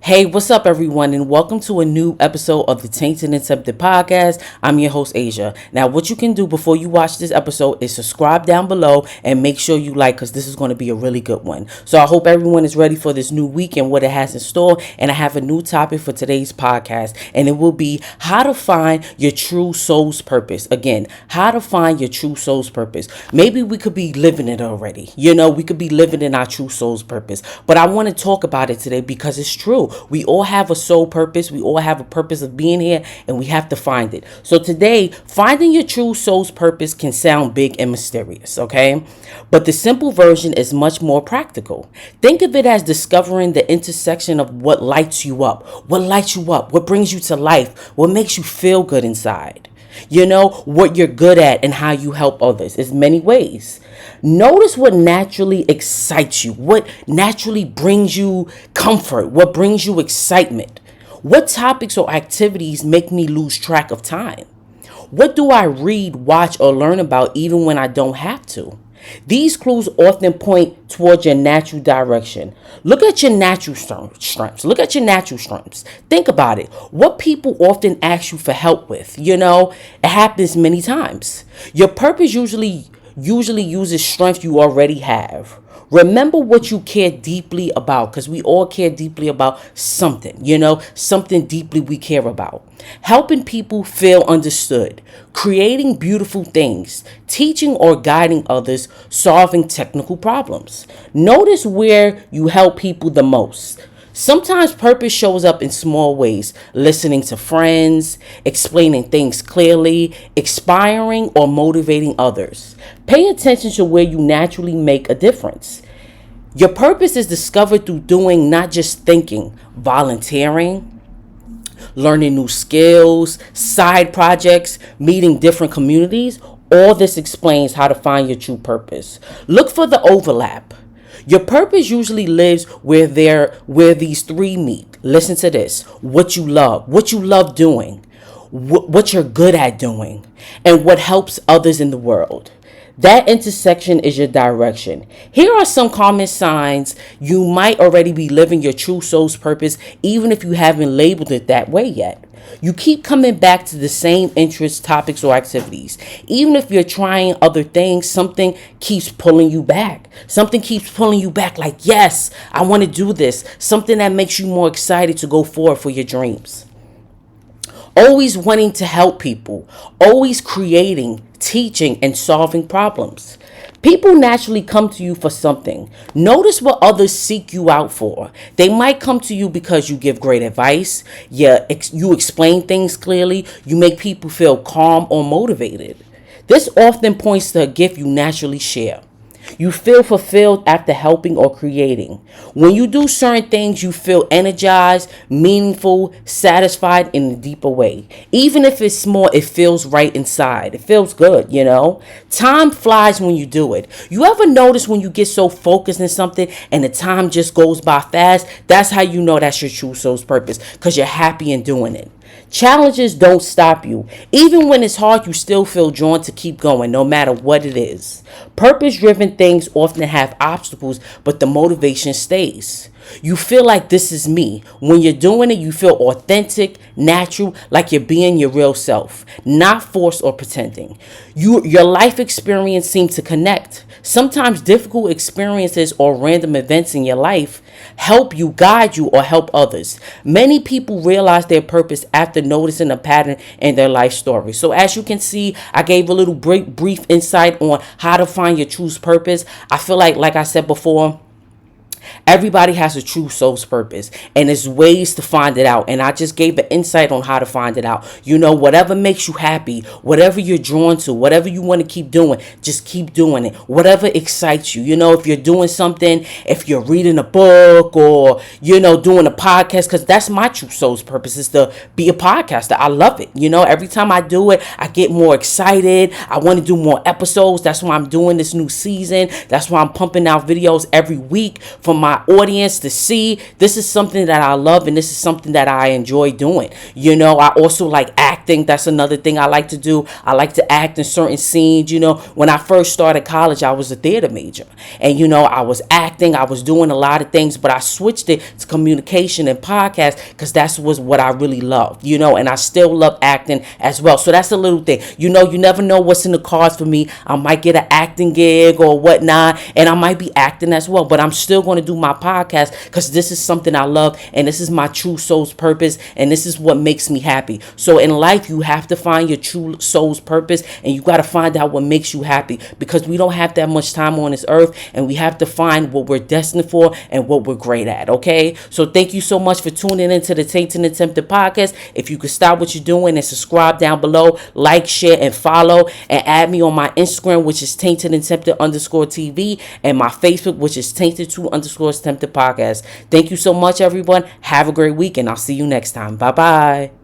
Hey, what's up, everyone, and welcome to a new episode of the Tainted and Tempted podcast. I'm your host, Asia. Now, what you can do before you watch this episode is subscribe down below and make sure you like, because this is going to be a really good one. So I hope everyone is ready for this new week and what it has in store. And I have a new topic for today's podcast, and it will be how to find your true soul's purpose. Again, how to find your true soul's purpose. Maybe we could be living it already. We could be living in our true soul's purpose. But I want to talk about it today because it's true. We all have a soul purpose. We all have a purpose of being here, and we have to find it. So today, finding your true soul's purpose can sound big and mysterious, okay? But the simple version is much more practical. Think of it as discovering the intersection of what lights you up, what brings you to life, what makes you feel good inside. What you're good at and how you help others. It's many ways. Notice what naturally excites you, what naturally brings you comfort, what brings you excitement. What topics or activities make me lose track of time? What do I read, watch, or learn about even when I don't have to? These clues often point towards your natural direction. Look at your natural strengths. Think about it. What people often ask you for help with, it happens many times. Your purpose usually uses strength you already have. Remember what you care deeply about, because we all care deeply about something, something deeply we care about. Helping people feel understood, creating beautiful things, teaching or guiding others, solving technical problems. Notice where you help people the most. Sometimes purpose shows up in small ways: listening to friends, explaining things clearly, inspiring or motivating others. Pay attention to where you naturally make a difference. Your purpose is discovered through doing, not just thinking. Volunteering, learning new skills, side projects, meeting different communities. All this explains how to find your true purpose. Look for the overlap. Your purpose usually lives where these three meet. Listen to this. What you love doing, what you're good at doing, and what helps others in the world. That intersection is your direction. Here are some common signs you might already be living your true soul's purpose, even if you haven't labeled it that way yet. You keep coming back to the same interests, topics, or activities. Even if you're trying other things, something keeps pulling you back. Like, yes, I want to do this. Something that makes you more excited to go forward for your dreams. Always wanting to help people. Always creating, teaching, and solving problems. People naturally come to you for something. Notice what others seek you out for. They might come to you because you give great advice, you explain things clearly, you make people feel calm or motivated. This often points to a gift you naturally share. You feel fulfilled after helping or creating. When you do certain things, you feel energized, meaningful, satisfied in a deeper way. Even if it's small, it feels right inside. It feels good, Time flies when you do it. You ever notice when you get so focused in something and the time just goes by fast? That's how you know that's your true soul's purpose, because you're happy in doing it. Challenges don't stop you. Even when it's hard, you still feel drawn to keep going, no matter what it is. Purpose-driven things often have obstacles, but the motivation stays. You feel like this is me. When you're doing it, you feel authentic, natural, like you're being your real self, not forced or pretending. Your life experience seems to connect. Sometimes difficult experiences or random events in your life help you, guide you, or help others. Many people realize their purpose after noticing a pattern in their life story. So as you can see, I gave a little brief insight on how to find your true purpose. I feel like I said before, everybody has a true soul's purpose, and there's ways to find it out. And I just gave an insight on how to find it out. Whatever makes you happy, whatever you're drawn to, whatever you want to keep doing, just keep doing it. Whatever excites you. If you're doing something, if you're reading a book or, doing a podcast, because that's my true soul's purpose, is to be a podcaster. I love it. Every time I do it, I get more excited. I want to do more episodes. That's why I'm doing this new season. That's why I'm pumping out videos every week for for my audience to see. This is something that I love, and this is something that I enjoy doing. You know, I also like acting. That's another thing I like to do. I like to act in certain scenes. You know, when I first started college, I was a theater major, and you know, I was acting, I was doing a lot of things, but I switched it to communication and podcast because that's was what I really love, you know, and I still love acting as well. So that's a little thing. You know, you never know what's in the cards for me. I might get an acting gig or whatnot, and I might be acting as well, but I'm still going to do my podcast because this is something I love, and this is my true soul's purpose, and this is what makes me happy. So in life, you have to find your true soul's purpose, and you got to find out what makes you happy, because we don't have that much time on this earth, and we have to find what we're destined for and what we're great at. Okay, so thank you so much for tuning into the Tainted and Tempted podcast. If you could stop what you're doing and subscribe down below, like, share, and follow, and add me on my Instagram, which is Tainted and Tempted _TV, and my Facebook, which is Tainted 2 _Tempted podcast. Thank you so much, everyone. Have a great week, and I'll see you next time. Bye bye.